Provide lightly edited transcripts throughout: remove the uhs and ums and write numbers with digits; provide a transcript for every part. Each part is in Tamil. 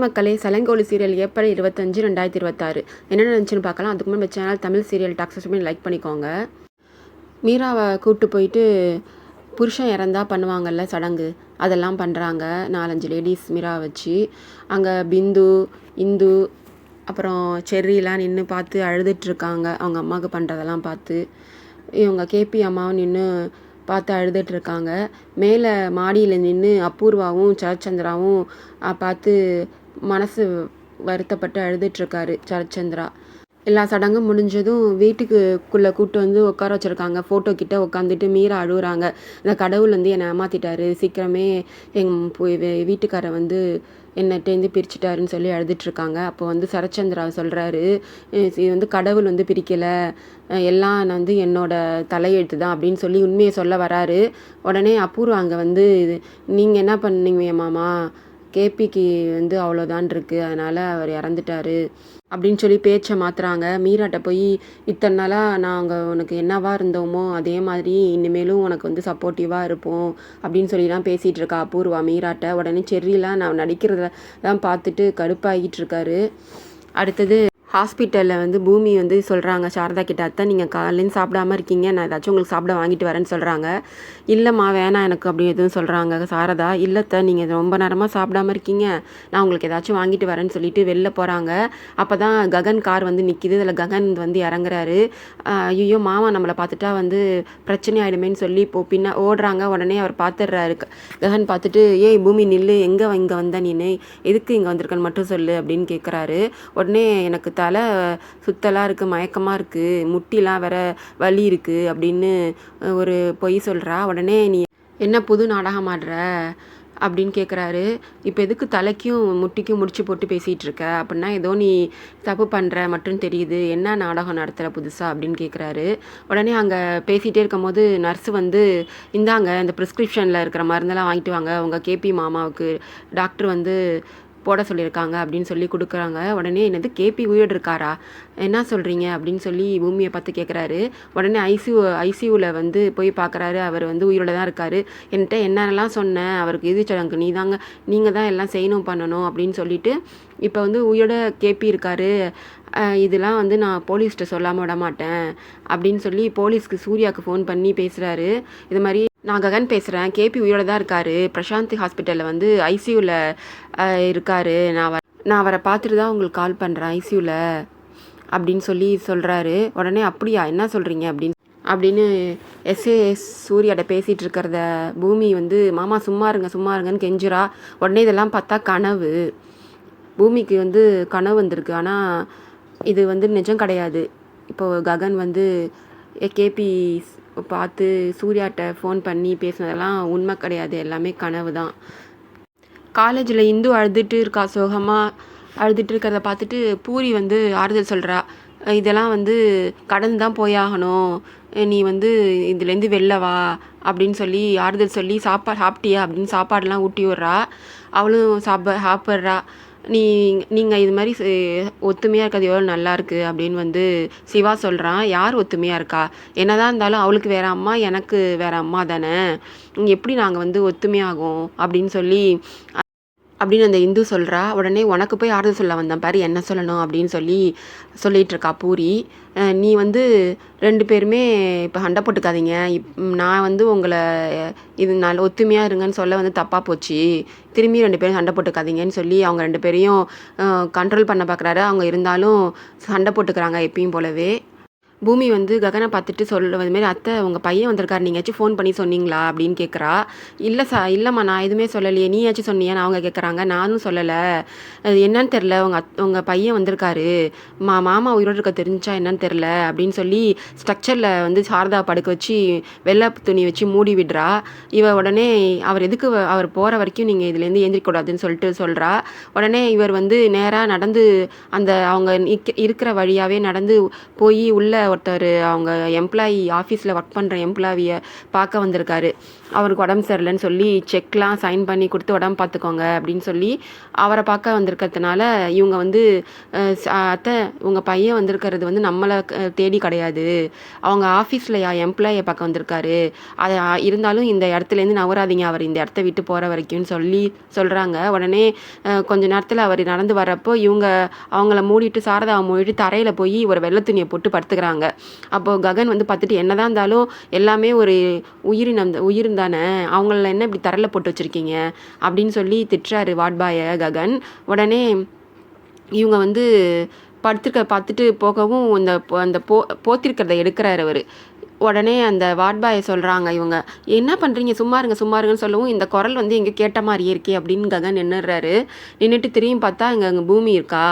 மக்களே, சலங்கொலி சீரியல் ஏப்ரல் 25, 2026 என்ன நடந்துச்சுன்னு பார்க்கலாம். அதுக்கு முன்னாடி நம்ம channel Tamil serial taxes like பண்ணிக்கோங்க. மீராவை கூப்பிட்டு போயிட்டு புருஷன் இறந்தா பண்ணுவாங்கல்ல சடங்கு, அதெல்லாம் பண்ணுறாங்க. 4-5 லேடிஸ் மீரா வச்சு. அங்கே பிந்து, இந்து, அப்புறம் செர்ரிலாம் நின்று பார்த்து அழுதுட்ருக்காங்க. அவங்க அம்மாவுக்கு பண்ணுறதெல்லாம் பார்த்து. இவங்க கேபி அம்மாவும் நின்று பார்த்து அழுதுட்ருக்காங்க. மேலே மாடியில் நின்று அபூர்வாவும் சரத்சந்திராவும் பார்த்து மனசு வருத்தப்பட்டு அழுதுட்ருக்காரு சரத்சந்திரா. எல்லா சடங்கும் முடிஞ்சதும் வீட்டுக்குள்ளே கூப்பிட்டு வந்து உட்கார வச்சுருக்காங்க. ஃபோட்டோ கிட்டே உட்காந்துட்டு மீரா அழுகுறாங்க. இந்த கடவுள் வந்து என்னை ஏமாற்றிட்டாரு, சீக்கிரமே வீட்டுக்காரை வந்து என்னட்டேருந்து பிரிச்சுட்டாருன்னு சொல்லி அழுதுட்ருக்காங்க. அப்போ வந்து சரத்சந்திரா சொல்கிறாரு, இது வந்து கடவுள் வந்து பிரிக்கலை, எல்லாம் நான் வந்து என்னோட தலையெழுத்து தான் அப்படின்னு சொல்லி உண்மையை சொல்ல வராரு. உடனே அபூர்வா அங்கே வந்து, நீங்கள் என்ன பண்ணீங்க மாமா, கேபிக்கு வந்து அவ்வளோதான் இருக்குது, அதனால் அவர் இறந்துட்டாரு அப்படின்னு சொல்லி பேச்சை மாற்றுறாங்க. மீராட்ட போய், இத்தனை நாளாக நாங்கள் உனக்கு என்னவா இருந்தோமோ அதே மாதிரி இனிமேலும் உனக்கு வந்து சப்போர்ட்டிவாக இருப்போம் அப்படின்னு சொல்லிலாம் பேசிகிட்டு இருக்கா அபூர்வா மீராட்ட. உடனே செர்ரிலாம் நான் நடிக்கிறத தான் பார்த்துட்டு கடுப்பாகிட்டு இருக்காரு. அடுத்தது ஹாஸ்பிட்டலில் வந்து பூமி வந்து சொல்கிறாங்க சாரதா கிட்ட, அத்தை நீங்கள் காலையிலேருந்து சாப்பிடாமல் இருக்கீங்க, நான் ஏதாச்சும் உங்களுக்கு சாப்பிட வாங்கிட்டு வரேன்னு சொல்கிறாங்க. இல்லைம்மா வேணாம் எனக்கு அப்படி எதுவும் சொல்கிறாங்க சாரதா. இல்லைத்த நீங்கள் ரொம்ப நேரமாக சாப்பிடாமல் இருக்கீங்க, நான் உங்களுக்கு ஏதாச்சும் வாங்கிட்டு வரேன்னு சொல்லிட்டு வெளில போகிறாங்க. அப்போ தான் ககன் கார் வந்து நிற்கிது. இதில் ககன் வந்து இறங்குறாரு. ஐயோ மாமா நம்மளை பார்த்துட்டா வந்து பிரச்சனை ஆகிடுமேன்னு சொல்லி இப்போ ஓடுறாங்க. உடனே அவர் பார்த்துடுறாரு. ககன் பார்த்துட்டு, ஏய் பூமி நில்லு, எங்கே இங்கே வந்த நீனு, எதுக்கு இங்கே வந்திருக்கன்னு மட்டும் சொல்லு அப்படின்னு கேட்குறாரு. உடனே எனக்கு தலை சுத்தலாக இருக்குது, மயக்கமாக இருக்குது, முட்டிலாம் வேற வலி இருக்குது அப்படின்னு ஒரு பொய் சொல்கிறா. உடனே நீ என்ன புது நாடகம் ஆடுற அப்படின்னு கேட்குறாரு. இப்போ எதுக்கு தலைக்கும் முட்டிக்கும் முடிச்சு போட்டு பேசிகிட்டு இருக்க, அப்படின்னா ஏதோ நீ தப்பு பண்ணுற மட்டும் தெரியுது, என்ன நாடகம் நடத்துகிற புதுசாக அப்படின்னு கேட்குறாரு. உடனே அங்கே பேசிகிட்டே இருக்கும் போது நர்ஸு வந்து, இந்தாங்க இந்த ப்ரிஸ்கிரிப்ஷனில் இருக்கிற மருந்தெல்லாம் வாங்கிட்டு வாங்க, உங்கள் கேபி மாமாவுக்கு டாக்டர் வந்து போட சொல்லியிருக்காங்க அப்படின்னு சொல்லி கொடுக்குறாங்க. உடனே என்னது கேபி உயிரோடு இருக்காரா, என்ன சொல்கிறீங்க அப்படின்னு சொல்லி பூமியை பார்த்து கேட்குறாரு. உடனே ஐசியூவில் வந்து போய் பார்க்குறாரு. அவர் வந்து உயிரோட தான் இருக்கார். என்கிட்ட என்னென்னலாம் சொன்னேன், அவருக்கு இது சடங்கு நீங்கள் தான் எல்லாம் செய்யணும் பண்ணணும் அப்படின்னு சொல்லிட்டு இப்போ வந்து உயிரோட கேபி இருக்கார். இதெல்லாம் வந்து நான் போலீஸ்கிட்ட சொல்லாமல் விட மாட்டேன் அப்படின்னு சொல்லி போலீஸ்க்கு சூர்யாவுக்கு ஃபோன் பண்ணி பேசுகிறாரு. இது மாதிரி, நான் ககன் பேசுகிறேன், கேபி உயிரோட தான் இருக்கார், பிரசாந்தி ஹாஸ்பிட்டலில் வந்து ஐசியூவில் இருக்கார், நான் அவரை பார்த்துட்டு தான் உங்களுக்கு கால் பண்ணுறேன் ஐசியூவில் அப்படின்னு சொல்லி சொல்கிறாரு. உடனே அப்படியா, என்ன சொல்கிறீங்க அப்படின்னு எஸ்ஏஎஸ் சூர்யாட்ட பேசிகிட்டு இருக்கிறத பூமி வந்து, மாமா சும்மா இருங்கன்னு கெஞ்சுறா. உடனே இதெல்லாம் பார்த்தா கனவு, பூமிக்கு வந்து கனவு வந்திருக்கு, ஆனால் இது வந்து நிஜம் கிடையாது. இப்போது ககன் வந்து கேபி பார்த்து சூர்யாட்ட ஃபோன் பண்ணி பேசினதெல்லாம் உண்மை கிடையாது, எல்லாமே கனவு தான். காலேஜில் இந்து அழுதுட்டு இருக்கா, சோகமாக அழுதுட்டு இருக்கிறத பார்த்துட்டு பூரி வந்து ஆறுதல் சொல்கிறா. இதெல்லாம் வந்து கடந்து தான் போயாகணும், நீ வந்து இதுலேருந்து வெளில வா அப்படின்னு சொல்லி ஆறுதல் சொல்லி, சாப்பிட்டியா அப்படின்னு சாப்பாடெலாம் ஊட்டி விட்றா. அவளும் சாப்பிட்றா. நீங்கள் இது மாதிரி ஒத்துமையாக இருக்கிறது எவ்வளோ நல்லாயிருக்கு அப்படின்னு வந்து சிவா சொல்கிறான். யார் ஒத்துமையாக இருக்கா, என்னதான் இருந்தாலும் அவளுக்கு வேறு அம்மா, எனக்கு வேறு அம்மா தானே, எப்படி நாங்கள் வந்து ஒத்துமையாகும் அப்படின்னு அந்த இந்து சொல்கிறா. உடனே உனக்கு போய் ஆறுதல் சொல்ல வந்தேன் பாரு, என்ன சொல்லணும் அப்படின்னு சொல்லிகிட்டு இருக்கா பூரி. நீ வந்து 2 பேருமே இப்போ சண்டை போட்டுக்காதீங்க, நான் வந்து உங்களை இது நல்ல ஒத்துமையாக இருங்கன்னு சொல்ல வந்து தப்பாக போச்சு, திரும்பி 2 பேரும் சண்டை போட்டுக்காதீங்கன்னு சொல்லி அவங்க 2 பேரையும் கண்ட்ரோல் பண்ண பார்க்குறாரு. அவங்க இருந்தாலும் சண்டை போட்டுக்கிறாங்க எப்பயும் போலவே. பூமி வந்து ககனை பார்த்துட்டு சொல்லுவது மாரி, அத்தை உங்கள் பையன் வந்திருக்காரு, நீங்களாச்சும் ஃபோன் பண்ணி சொன்னீங்களா அப்படின்னு கேட்குறா. இல்லைம்மா நான் எதுவுமே சொல்லலையே, நீயாச்சும் சொன்னியான்னு அவங்க கேட்குறாங்க. நானும் சொல்லலை, அது என்னன்னு தெரில, உங்கள் பையன் வந்திருக்காரு, மாமா உயிரோடு இருக்க தெரிஞ்சா என்னன்னு தெரில அப்படின்னு சொல்லி ஸ்ட்ரக்சரில் வந்து சாரதா படுக்க வச்சு வெள்ளை துணி வச்சு மூடி விடுறா. உடனே அவர் போகிற வரைக்கும் நீங்கள் இதுலேருந்து ஏந்திரிக்கூடாதுன்னு சொல்லிட்டு சொல்கிறா. உடனே இவர் வந்து நேராக நடந்து அந்த அவங்க இருக்கிற வழியாகவே நடந்து போய் உள்ள ஒருத்தர் அவங்க ஆஃபீஸில் ஒர்க் பண்ணுற எம்ப்ளாயியை பார்க்க வந்திருக்காரு. அவருக்கு உடம்பு சரியில்லைன்னு சொல்லி செக்லாம் சைன் பண்ணி கொடுத்து உடம்பு பார்த்துக்கோங்க அப்படின்னு சொல்லி அவரை பார்க்க வந்திருக்கிறதுனால இவங்க வந்து அத்தை உங்கள் பையன் வந்திருக்கிறது வந்து நம்மளை தேடி கிடையாது, அவங்க ஆஃபீஸில் எம்ப்ளாயை பார்க்க வந்திருக்காரு, அது இருந்தாலும் இந்த இடத்துலேருந்து நவராதிங்க, அவர் இந்த இடத்த விட்டு போகிற வரைக்கும்னு சொல்கிறாங்க. உடனே கொஞ்ச நேரத்தில் அவர் நடந்து வரப்போ இவங்க அவங்கள மூடிட்டு சாரதாவை மூடிட்டு தரையில் போய் ஒரு வெள்ளை துணியை போட்டு படுத்துக்கிறாங்க. அப்போது ககன் வந்து பார்த்துட்டு என்னதான் இருந்தாலும் எல்லாமே ஒரு உயிர் தானே, அவங்கள என்ன இப்படி தரையில் போட்டு வச்சுருக்கீங்க அப்படின்னு சொல்லி திட்டுறாரு வார்ட்பாயை ககன். உடனே இவங்க வந்து பார்த்துட்டு போகவும் அந்த போத்திருக்கிறத எடுக்கிறாரு அவர். உடனே அந்த வார்ட்பாயை சொல்கிறாங்க, இவங்க என்ன பண்ணுறீங்க, சும்மா இருங்கன்னு சொல்லவும் இந்த குரல் வந்து எங்கே கேட்ட மாதிரியே இருக்கே அப்படின்னு ககன் நின்றுறாரு. நின்றுட்டு திரும்பி பார்த்தா அங்கே பூமி இருக்கா.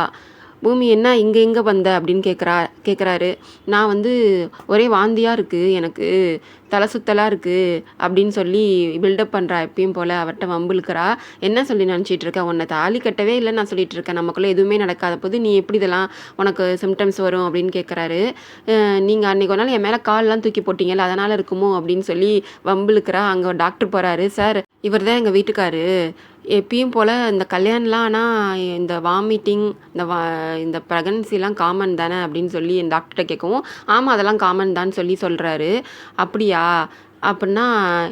பூமி என்ன இங்கே வந்த அப்படின்னு கேட்குறாரு. நான் வந்து ஒரே வாந்தியாக இருக்குது, எனக்கு தலை சுத்தலாக இருக்குது அப்படின்னு சொல்லி பில்டப் பண்ணுறா. எப்பயும் போல் அவர்கிட்ட வம்புழுக்கிறா. என்ன சொல்லி நினச்சிட்டு இருக்க, உன்னை தாலி கட்டவே இல்லைன்னு நான் சொல்லிட்டு இருக்கேன், நமக்குள்ளே எதுவுமே நடக்காத போது நீ எப்படி இதெல்லாம் உனக்கு சிம்டம்ஸ் வரும் அப்படின்னு கேட்குறாரு. நீங்கள் அன்றைக்கி ஒரு நாள் என் மேலே கால்லாம் தூக்கி போட்டிங்கல்ல அதனால் இருக்குமோ அப்படின்னு சொல்லி வம்புழுக்கிறா. அங்கே டாக்டர் போகிறாரு. சார் இவர் தான் எங்கள் வீட்டுக்காரு, எப்பயும் போல் இந்த கல்யாணம்லாம் ஆனால் இந்த வாமிட்டிங் இந்த ப்ரெக்னன்சிலாம் காமன் தானே அப்படின்னு சொல்லி என் டாக்டர்கிட்ட கேட்கவும் ஆமாம் அதெல்லாம் காமன் தான் சொல்கிறாரு. அப்படியா, அப்படின்னா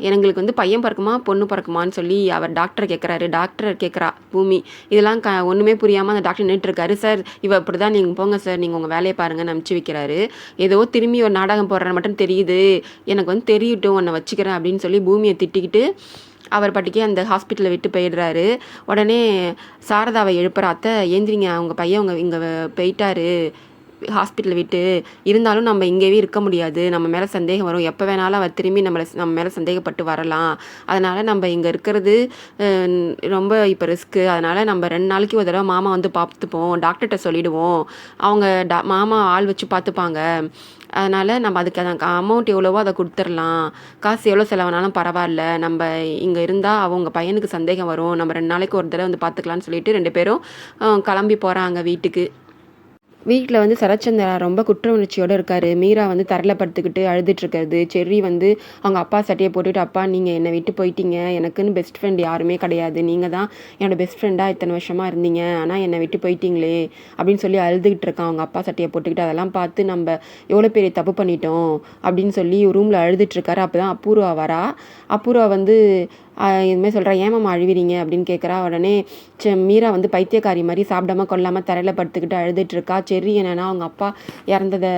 எங்களுக்கு வந்து பையன் பிறக்குமா பொண்ணு பிறக்குமான்னு சொல்லி அவர் டாக்டர் கேட்குறா பூமி. இதெல்லாம் ஒன்றுமே புரியாமல் அந்த டாக்டர் நின்றுட்டுருக்காரு. சார் இவ இப்படி தான், நீங்கள் போங்க சார், நீங்கள் உங்கள் வேலையை பாருங்கன்னு அனுப்பிச்சி வைக்கிறாரு. ஏதோ திரும்பி ஒரு நாடகம் போடுற மட்டும் தெரியுது, எனக்கு வந்து தெரியட்டும் உன்னை வச்சுக்கிறேன் அப்படின்னு சொல்லி பூமியை திட்டிக்கிட்டு அவர் பாட்டிக்கே அந்த ஹாஸ்பிட்டலை விட்டு போயிடுறாரு. உடனே சாரதாவை எழுப்புற, அத்தை ஏந்திரிங்க, அவங்க பையன் இங்கே போயிட்டாரு ஹாஸ்பிட்டலை விட்டு, இருந்தாலும் நம்ம இங்கேயே இருக்க முடியாது, நம்ம மேலே சந்தேகம் வரும், எப்போ வேணாலும் அவர் திரும்பி நம்ம மேலே சந்தேகப்பட்டு வரலாம், அதனால் நம்ம இங்கே இருக்கிறது ரொம்ப இப்போ ரிஸ்க்கு, அதனால் நம்ம 2 நாளைக்கு ஒரு தடவை மாமா வந்து பார்த்துப்போம், டாக்டர்கிட்ட சொல்லிவிடுவோம், அவங்க மாமா ஆள் வச்சு பார்த்துப்பாங்க, அதனால் நம்ம அதுக்கு அமௌண்ட் எவ்வளவோ அதை கொடுத்துடலாம், காசு எவ்வளோ செலவானாலும் பரவாயில்ல, நம்ம இங்கே இருந்தால் அவங்க பையனுக்கு சந்தேகம் வரும், நம்ம 2 நாளைக்கு ஒரு தடவை வந்து பார்த்துக்கலான்னு சொல்லிட்டு 2 பேரும் கிளம்பி போகிறாங்க வீட்டுக்கு. வீட்டில் வந்து சரத்சந்திரா ரொம்ப குற்ற உணர்ச்சியோடு இருக்கார். மீரா வந்து தரையில் படுத்துக்கிட்டு அழுதுட்டுருக்கிறது. செர்ரி வந்து அவங்க அப்பா சட்டையை போட்டுட்டு, அப்பா நீங்கள் என்னை விட்டு போயிட்டீங்க, எனக்குன்னு பெஸ்ட் ஃப்ரெண்ட் யாருமே கிடையாது, நீங்கள் தான் என்னோடய பெஸ்ட் ஃப்ரெண்டாக இத்தனை வருஷமாக இருந்தீங்க, ஆனால் என்னை விட்டு போயிட்டீங்களே அப்படின்னு சொல்லி அழுதுகிட்டு இருக்கான் அவங்க அப்பா சட்டையை போட்டுக்கிட்டு. அதெல்லாம் பார்த்து நம்ம எவ்வளோ பெரிய தப்பு பண்ணிட்டோம் அப்படின்னு சொல்லி ரூமில் அழுதுட்டுருக்காரு. அப்போ தான் அபூர்வா வரா. அபூர்வா வந்து இதுமாதிரி சொல்கிறா, ஏமாம்மா அழுவிறீங்க அப்படின்னு கேட்குறா. உடனே மீரா வந்து பைத்தியக்காரி மாதிரி சாப்பிடாம கொள்ளாமல் தரையில் படுத்துக்கிட்டு அழுதுட்டுருக்கா. செர்ரி என்னென்னா அவங்க அப்பா இறந்ததை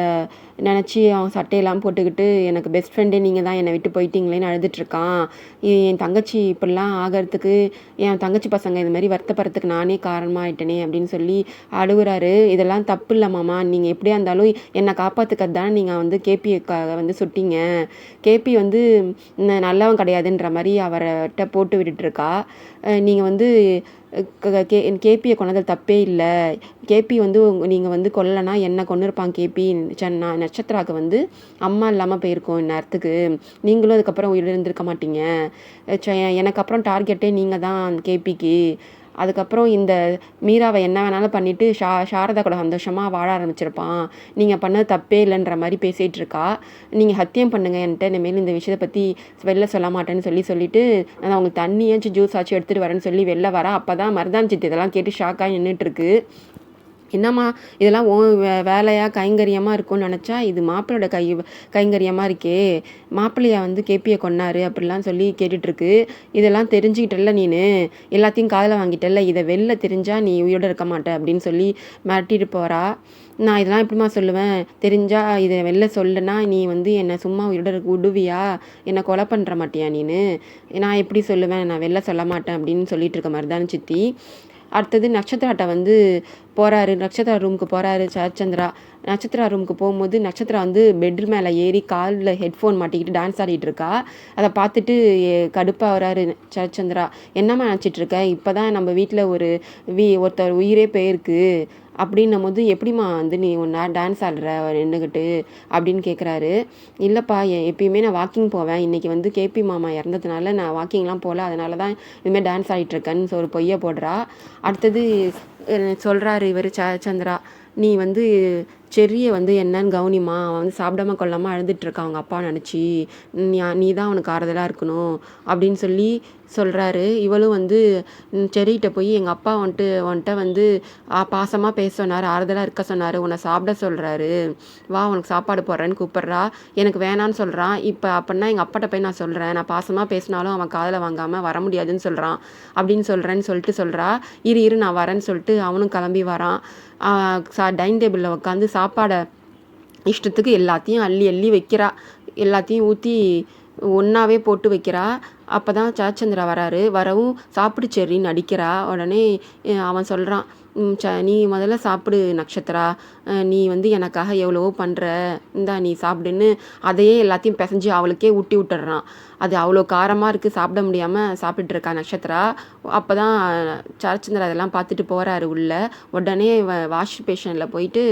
நினச்சி அவன் சட்டையெல்லாம் போட்டுக்கிட்டு, எனக்கு பெஸ்ட் ஃப்ரெண்டே நீங்கள் தான், என்னை விட்டு போயிட்டீங்களேன்னு அழுதுட்டுருக்கான், என் தங்கச்சி இப்படிலாம் ஆகிறதுக்கு, என் தங்கச்சி பசங்க இது மாதிரி வருத்தப்படுறதுக்கு நானே காரணமாகிட்டேனே அப்படின்னு சொல்லி அழுகுறாரு. இதெல்லாம் தப்பு இல்லை மாமா, நீங்கள் எப்படியா இருந்தாலும் என்னை காப்பாற்றுக்கிறது தானே நீங்கள் வந்து கேபியை வந்து சுட்டிங்க, கேபி வந்து நல்லவன் கிடையாதுன்ற மாதிரி அவர்கிட்ட போட்டு விட்டுட்டுருக்கா. நீங்கள் வந்து கேபியை கொண்டதில் தப்பே இல்லை, கேபி வந்து நீங்கள் வந்து கொல்லலைன்னா என்ன கொண்டு இருப்பான் கேபி, நட்சத்திராவுக்கு வந்து அம்மா இல்லாமல் போயிருக்கோம் இந்நேரத்துக்கு, நீங்களும் அதுக்கப்புறம் உயிரிழந்திருக்க மாட்டீங்க, எனக்கு அப்புறம் டார்கெட்டே நீங்கள் தான் கேபிக்கு, அதுக்கப்புறம் இந்த மீராவை என்ன வேணாலும் பண்ணிவிட்டு சாரதா கூட சந்தோஷமாக வாழ ஆரம்பிச்சிருப்பான், நீங்கள் பண்ணது தப்பே இல்லைன்ற மாதிரி பேசிகிட்டு இருக்கா. நீங்கள் ஹத்தியம் பண்ணுங்கள் என்கிட்ட, இனிமேல் இந்த விஷயத்தை பற்றி வெளில சொல்ல மாட்டேன்னு சொல்லிட்டு நான் அவங்களுக்கு தண்ணியாச்சும் ஜூஸ் ஆச்சும் எடுத்துகிட்டு வரேன்னு சொல்லி வெளில வரா. அப்போ தான் மருதாணி சித்து இதெல்லாம் கேட்டு ஷாக்காக நின்றுட்டுருக்கு. என்னம்மா இதெல்லாம் வேலையாக கைங்கரியமாக இருக்கும்னு நினச்சா இது மாப்பிள்ளையோட கைங்கரியமாக இருக்கே, மாப்பிள்ளையா வந்து கேபியை கொன்னாரு அப்படிலாம் சொல்லி கேட்டுட்ருக்கு. இதெல்லாம் தெரிஞ்சுக்கிட்டல, நீனு எல்லாத்தையும் காதில் வாங்கிட்டல, இதை வெளில தெரிஞ்சால் நீ உயிரோடு இருக்க மாட்டே அப்படின்னு சொல்லி மிரட்டிட்டு போகிறா. நான் இதெல்லாம் எப்படிமா சொல்லுவேன், தெரிஞ்சால் இதை வெளில சொல்லுனா நீ வந்து என்னை சும்மா உயிரோட விடுவியா, என்னை கொலை பண்ணுற மாட்டியா நீனு, நான் எப்படி சொல்லுவேன், நான் வெளில சொல்ல மாட்டேன் அப்படின்னு சொல்லிட்டு இருக்க மருதாணி சித்தி. அடுத்தது நட்சத்திராட்ட வந்து போகிறாரு, நட்சத்திரா ரூமுக்கு போகிறாரு சரத்சந்திரா. நட்சத்திரா ரூமுக்கு போகும்போது நட்சத்திரா வந்து பெட் மேலே ஏறி காலில் ஹெட்ஃபோன் மாட்டிக்கிட்டு டான்ஸ் ஆடிட்டு இருக்கா. அதை பார்த்துட்டு கடுப்பாக வராரு சரத்சந்திரா. என்னம்மா நினச்சிட்ருக்க, இப்போ தான் நம்ம வீட்டில் ஒருத்தர் உயிரே போயிருக்கு, அப்படின்னும் போது எப்படிம்மா வந்து நீ டான்ஸ் ஆடுற நின்றுக்கிட்டு அப்படின்னு கேட்குறாரு. இல்லைப்பா, எப்பயுமே நான் வாக்கிங் போவேன், இன்றைக்கி வந்து கேபி மாமா இறந்ததுனால நான் வாக்கிங்லாம் போகல, அதனால தான் இதுமாதிரி டான்ஸ் ஆடிட்டுருக்கேன்னு ஒரு பொய்யை போடுறா. அடுத்தது சொல்கிறாரு இவர் சந்திரா, நீ வந்து செர்ரியை வந்து என்னன்னு கவனிமா, அவன் வந்து சாப்பிடாம கொள்ளாமல் அழுதுட்டுருக்கான் அவங்க அப்பா நினச்சி, நீ தான் அவனுக்கு ஆறுதலாக இருக்கணும் அப்படின்னு சொல்லி சொல்கிறாரு. இவளும் வந்து செர்ரிகிட்ட போய் எங்கள் அப்பா வந்துட்டு வந்து பாசமாக பேச சொன்னார், ஆறுதலாக இருக்க சொன்னார், உன்னை சாப்பிட சொல்கிறாரு, வா உனக்கு சாப்பாடு போடுறேன்னு கூப்பிட்றா, எனக்கு வேணான்னு சொல்கிறான். இப்போ அப்படின்னா எங்கள் அப்பாட்ட போய் நான் சொல்கிறேன், நான் பாசமாக பேசினாலும் அவன் காதில் வாங்காமல் வர முடியாதுன்னு சொல்கிறான் அப்படின்னு சொல்கிறா. இரு நான் வரேன்னு சொல்லிட்டு அவனும் கிளம்பி வரான். டைனிங் டேபிளில் உட்காந்து சாப்பாடை இஷ்டத்துக்கு எல்லாத்தையும் அள்ளி அள்ளி வைக்கிறா, எல்லாத்தையும் ஊற்றி ஒன்றாவே போட்டு வைக்கிறா. அப்போ தான் சந்திரா வராரு. வரவும் சாப்பிடு செர்ரின்னு அடிக்கிறா. உடனே அவன் சொல்கிறான், நீ முதல்ல சாப்பிடு நட்சத்திரா, நீ வந்து எனக்காக எவ்வளவோ பண்ணுற, இந்தா நீ சாப்பிடுன்னு அதையே எல்லாத்தையும் பிசைஞ்சு அவளுக்கே ஊட்டி விட்டுறான். அது அவ்வளோ காரமாக இருக்குது, சாப்பிட முடியாமல் சாப்பிட்டுருக்கா நட்சத்திரா. அப்போ தான் சரச்சந்திரா அதெல்லாம் பார்த்துட்டு போகிறாரு உள்ளே. உடனே வாஷ் பேஷனில் போயிட்டு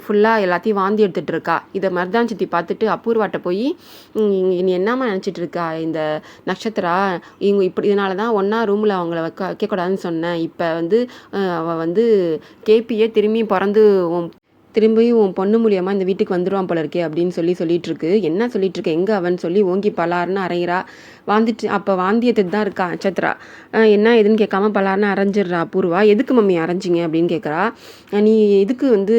ஃபுல்லாக எல்லாத்தையும் வாந்தி எடுத்துகிட்டு இருக்கா. இதை மருதான் சித்தி பார்த்துட்டு அபூர்வாட்ட போய், நீ என்னம்மா நினச்சிட்டு இருக்கா இந்த நட்சத்திரா, இவங்க இப்படி இதனால தான் ஒன்றா ரூமில் அவங்கள வைக்கக்கூடாதுன்னு சொன்னேன், இப்போ வந்து அவள் வந்து கேபியே திரும்பியும் உன் பொண்ணு மூலியமாக இந்த வீட்டுக்கு வந்துடுவான் போல இருக்கே அப்படின்னு சொல்லிட்டு இருக்கு. என்ன சொல்லிட்டு இருக்கு, எங்கே அவன் சொல்லி ஓங்கி பலாருன்னு அரைகிறா. அப்போ வாந்தியத்துக்கு தான் இருக்கா நட்சத்திரா. என்ன எதுன்னு கேட்காம பலாருன்னு அரைஞ்சிடுறா அபூர்வா. எதுக்கு மம்மி அரைஞ்சிங்க அப்படின்னு கேட்குறா. நீ எதுக்கு வந்து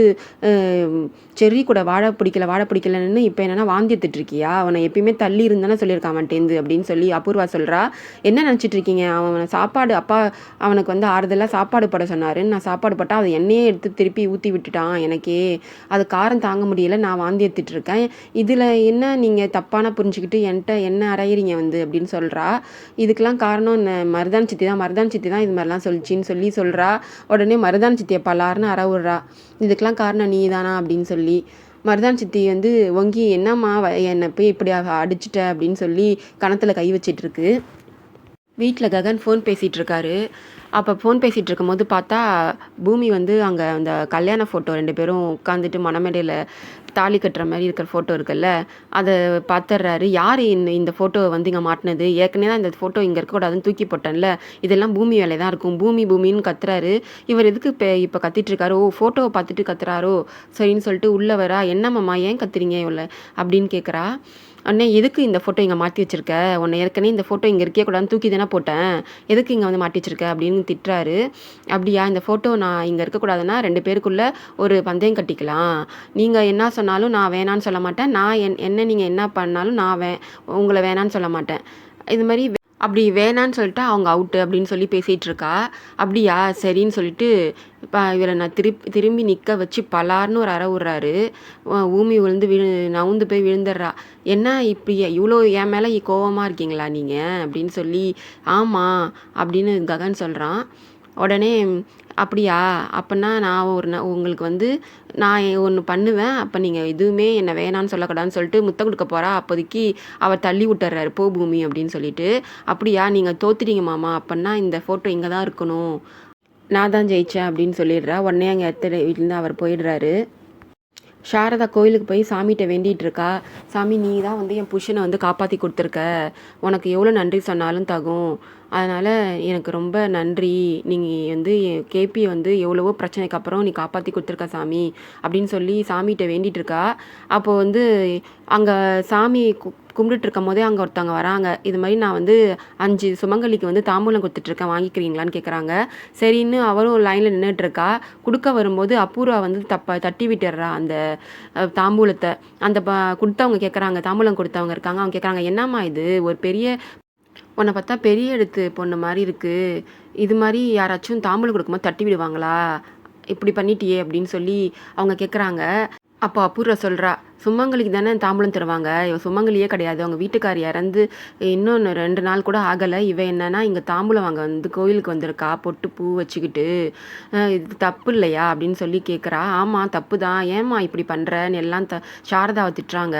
செர்ரி கூட வாழை பிடிக்கலன்னு இப்போ என்னென்னா வாந்தி எடுத்துட்ருக்கியா, அவனை எப்பயுமே தள்ளி இருந்தானே சொல்லியிருக்கான் அவன்கிட்டேருந்து அப்படின்னு சொல்லி அபூர்வா சொல்கிறா. என்ன நினச்சிட்டு இருக்கீங்க, அவனை சாப்பாடு அப்பா அவனுக்கு வந்து ஆறுதலாக சாப்பாடு போட சொன்னாருன்னு நான் சாப்பாடு போட்டால் அதை எண்ணெயே எடுத்து திருப்பி ஊற்றி விட்டுட்டான் எனக்கே, அது காரம் தாங்க முடியல, நான் வாந்தி எடுத்துட்டு இருக்கேன், இதில் என்ன நீங்கள் தப்பான புரிஞ்சுக்கிட்டு என்கிட்ட என்ன அரைகிறீங்க வந்து அப்படின்னு சொல்கிறா. இதுக்கெல்லாம் காரணம் மருதான் சித்தி தான் இது மாதிரிலாம் சொல்லிச்சின்னு சொல்கிறா. உடனே மருதான் சித்தியை பலாருன்னு விட்றா. இதுக்கெல்லாம் காரணம் நீ தானா அப்படின்னு சொல்லி. மருதான் சித்தி வந்து ஒங்கி, என்னம்மா என்னை போய் இப்படி அடிச்சிட்ட அப்படின்னு சொல்லி கணத்தில் கை வச்சிட்டு இருக்கு. வீட்டில் ககன் ஃபோன் பேசிகிட்டு இருக்காரு. அப்போ ஃபோன் பேசிகிட்டு இருக்கும்போது பார்த்தா பூமி வந்து அங்கே அந்த கல்யாண ஃபோட்டோ 2 பேரும் உட்காந்துட்டு மணமேடையில் தாலி கட்டுற மாதிரி இருக்கிற ஃபோட்டோ இருக்குல்ல, அதை பார்த்துட்றாரு. யார் இந்த ஃபோட்டோவை வந்து இங்கே மாட்டினது, ஏற்கனவே தான் இந்த ஃபோட்டோ இங்கே இருக்கக்கூடாதுன்னு தூக்கி போட்டேன்ல, இதெல்லாம் பூமி வேலை தான் இருக்கும், பூமின்னு கத்துறாரு. இவர் எதுக்கு இப்போ கத்திட்டு இருக்காரு, ஃபோட்டோவை பார்த்துட்டு கத்துறாரோ சரின்னு சொல்லிட்டு உள்ளே வரா. என்னம்மாம்மா ஏன் கத்துறீங்க இவ்வளோ அப்படின்னு கேட்குறா. அண்ணே எதுக்கு இந்த ஃபோட்டோ இங்கே மாற்றி வச்சுருக்க, உன்னை ஏற்கனவே இந்த ஃபோட்டோ இங்கே இருக்கே கூடாதுன்னு தூக்கி தானே போட்டேன், எதுக்கு இங்கே வந்து மாட்டி வச்சுருக்க அப்படின்னு திட்டுறாரு. அப்படியா, இந்த ஃபோட்டோ நான் இங்கே இருக்கக்கூடாதுன்னா 2 பேருக்குள்ளே ஒரு பந்தயம் கட்டிக்கலாம், நீங்கள் என்ன சொன்னாலும் நான் வேணான்னு சொல்ல மாட்டேன், நான் என்ன நீங்கள் என்ன பண்ணாலும் நான் உங்களை வேணான்னு சொல்ல மாட்டேன், இது மாதிரி அப்படி வேணான்னு சொல்லிட்டு அவங்க அவுட்டு அப்படின்னு சொல்லி பேசிகிட்டு இருக்கா. அப்படியா சரின்னு சொல்லிட்டு இவரை நான் திரும்பி நிற்க வச்சு பலார்னு ஒரு அறை விட்றாரு. ஊமி விழுந்து நவுந்து போய் விழுந்துடுறா. என்ன இப்படி இவ்வளோ என் மேலே கோவமாக இருக்கீங்களா நீங்கள் அப்படின்னு சொல்லி. ஆமாம் அப்படின்னு ககன் சொல்கிறான். உடனே அப்படியா, அப்போனா நான் உங்களுக்கு வந்து நான் ஒன்று பண்ணுவேன், அப்போ நீங்கள் எதுவுமே என்னை வேணான்னு சொல்லக்கூடாதுன்னு சொல்லிட்டு முத்தம் கொடுக்க போகிறா. அப்போதைக்கு அவர் தள்ளி விட்டுறாரு, போ பூமி அப்படின்னு சொல்லிட்டு. அப்படியா, நீங்கள் தோத்துட்டீங்க மாமா, அப்போன்னா இந்த ஃபோட்டோ இங்கே தான் இருக்கணும், நான் தான் ஜெயித்தேன் அப்படின்னு சொல்லிடுறா. உடனே அங்கே வீட்டிலேருந்து அவர் போயிடுறாரு. சாரதா கோயிலுக்கு போய் சாமிகிட்ட வேண்டிகிட்டு இருக்கா. சாமி, நீ தான் வந்து என் புருஷனை வந்து காப்பாற்றி கொடுத்துருக்க, உனக்கு எவ்வளோ நன்றி சொன்னாலும் தகும், அதனால் எனக்கு ரொம்ப நன்றி, நீங்கள் வந்து கேபி வந்து எவ்வளவோ பிரச்சனைக்கு அப்புறம் நீ காப்பாற்றி கொடுத்துருக்க சாமி அப்படின்னு சொல்லி சாமிகிட்ட வேண்டிகிட்டு இருக்கா. அப்போது வந்து அங்கே சாமி கும்பிட்டுட்டு இருக்கும் போதே அங்கே ஒருத்தவங்க வராங்க. இது மாதிரி நான் வந்து 5 சுமங்கலிக்கு வந்து தாம்பூலம் கொடுத்துட்ருக்கேன், வாங்கிக்கிறீங்களான்னு கேட்குறாங்க. சரின்னு அவரும் லைனில் நின்றுட்டுருக்கா. கொடுக்க வரும்போது அபூர்வா வந்து தட்டி விட்டுடுறா அந்த தாம்பூலத்தை. அந்த கொடுத்தவங்க கேட்குறாங்க, தாம்பூலம் கொடுத்தவங்க இருக்காங்க, அவங்க கேட்குறாங்க, என்னம்மா இது ஒரு உன்னை பார்த்தா பெரிய எடுத்து பொண்ணு மாதிரி இருக்குது, இது மாதிரி யாராச்சும் தாம்பூலம் கொடுக்கும்போது தட்டி விடுவாங்களா, இப்படி பண்ணிட்டியே அப்படின்னு சொல்லி அவங்க கேட்குறாங்க. அப்போ அபூர்வா சொல்கிறா, சுமங்கலிக்கு தானே தாம்பூலம் தருவாங்க, இவன் சுமங்கலியே கிடையாது, அவங்க வீட்டுக்கார் இறந்து இன்னும் 2 நாள் கூட ஆகலை, இவன் என்னன்னா இங்கே தாம்பூலம் வாங்க வந்து கோயிலுக்கு வந்திருக்கா, பொட்டு பூ வச்சுக்கிட்டு, இது தப்பு இல்லையா அப்படின்னு சொல்லி கேட்குறா. ஆமாம் தப்பு தான், ஏம்மா இப்படி பண்ணுறன்னு எல்லாம் சாரதாவை திட்டுறாங்க.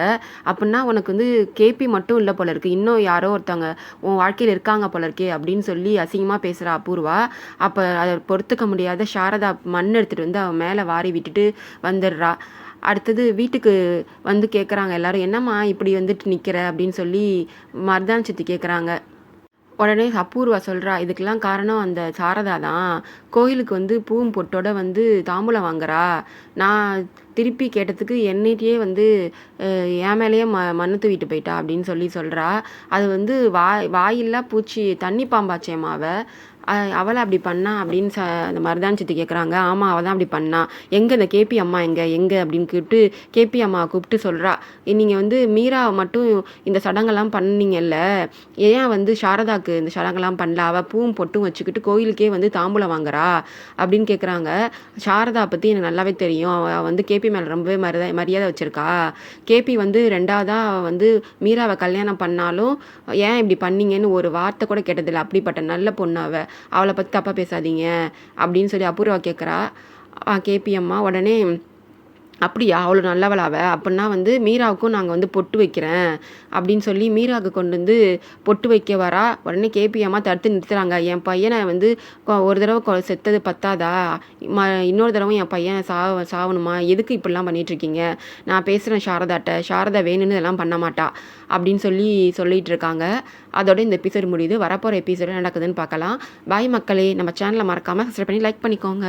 அப்படின்னா உனக்கு வந்து கேபி மட்டும் இல்லை போல இருக்குது, இன்னும் யாரோ ஒருத்தவங்க உன் வாழ்க்கையில் இருக்காங்க போல இருக்கே அப்படின்னு சொல்லி அசிங்கமாக பேசுகிறா அபூர்வா. அப்போ அதை பொறுத்துக்க முடியாத சாரதா மண் எடுத்துகிட்டு வந்து அவன் மேலே வாரி விட்டுட்டு வந்துடுறா. அடுத்தது வீட்டுக்கு வந்து கேட்குறாங்க எல்லாரும், என்னம்மா இப்படி வந்துட்டு நிற்கிற அப்படின்னு சொல்லி மருதான் சித்தி கேட்குறாங்க. உடனே அபூர்வா சொல்றா, "இதுக்கெல்லாம் காரணம் அந்த சாரதா தான். கோயிலுக்கு வந்து பூவும் பொட்டோட வந்து தாம்பூலம் வாங்குறா. நான் திருப்பி கேட்டதுக்கு என்னிட்டயே வந்து என் மேலேயே மண்ணு தூவிட்டு போயிட்டா" அப்படின்னு சொல்றா. அது வந்து வாயில்லா பூச்சி தண்ணி பாம்பாச்சேம்மா அவ. அவளா அப்படி பண்ணா அப்படின்னு அந்த மருதாணி சித்தி கேட்குறாங்க. ஆமா, அவ தான் அப்படி பண்ணா. எங்க இந்த கேபி அம்மா எங்க? எங்க? அப்படின்னு கேட்டு கேபி அம்மாவ கூப்பிட்டு சொல்றா. நீங்க வந்து மீரா மட்டும் இந்த சடங்கெல்லாம் பண்ணீங்கல்ல, ஏன் வந்து சாரதாக்கு இந்த சடங்கெல்லாம் பண்ணல? அவ பூவும் பொட்டும் வச்சுக்கிட்டு கோயிலுக்கே வந்து தாம்பூலம் வாங்குறா அப்படின்னு கேட்குறாங்க. சாரதா பத்தி எனக்கு நல்லாவே தெரியும். அவ வந்து கேபி மேல ரொம்பவே மரியாதை வச்சிருக்கா. கேபி வந்து 2வதா வந்து மீராவ கல்யாணம் பண்ணாலும், ஏன் இப்படி பண்ணீங்கன்னு ஒரு வார்த்தை கூட கேட்டதில்ல. அப்படிப்பட்ட நல்ல பொண்ணு அவ. அவளை பத்தி தப்பா பேசாதீங்க அப்படின்னு சொல்லி அபூர்வா கேட்குறா. கேபி அம்மா உடனே, அப்படியா அவ்வளோ நல்லவளா அவ? அப்படின்னா வந்து மீராவுக்கும் நாங்கள் வந்து பொட்டு வைக்கிறேன் அப்படின்னு சொல்லி மீராவுக்கு கொண்டு வந்து பொட்டு வைக்க வரா. உடனே கேபி அம்மா தடுத்து நிறுத்துறாங்க. என் பையனை வந்து ஒரு தடவை செத்தது பத்தாதா, இன்னொரு தடவை என் பையனை சாவணுமா? எதுக்கு இப்படிலாம் பண்ணிட்டு இருக்கீங்க? நான் பேசுகிறேன் சாரதாட்ட, சாரதா வேணும்னு இதெல்லாம் பண்ண மாட்டா அப்படின்னு சொல்லிட்டு இருக்காங்க. அதோட இந்த எபிசோட் முடியுது. வரப்போகிற எபிசோடு நடக்குதுன்னு பார்க்கலாம். பாய் மக்களே, நம்ம சேனலை மறக்காமல் சப்ஸ்கிரைப் பண்ணி லைக் பண்ணிக்கோங்க.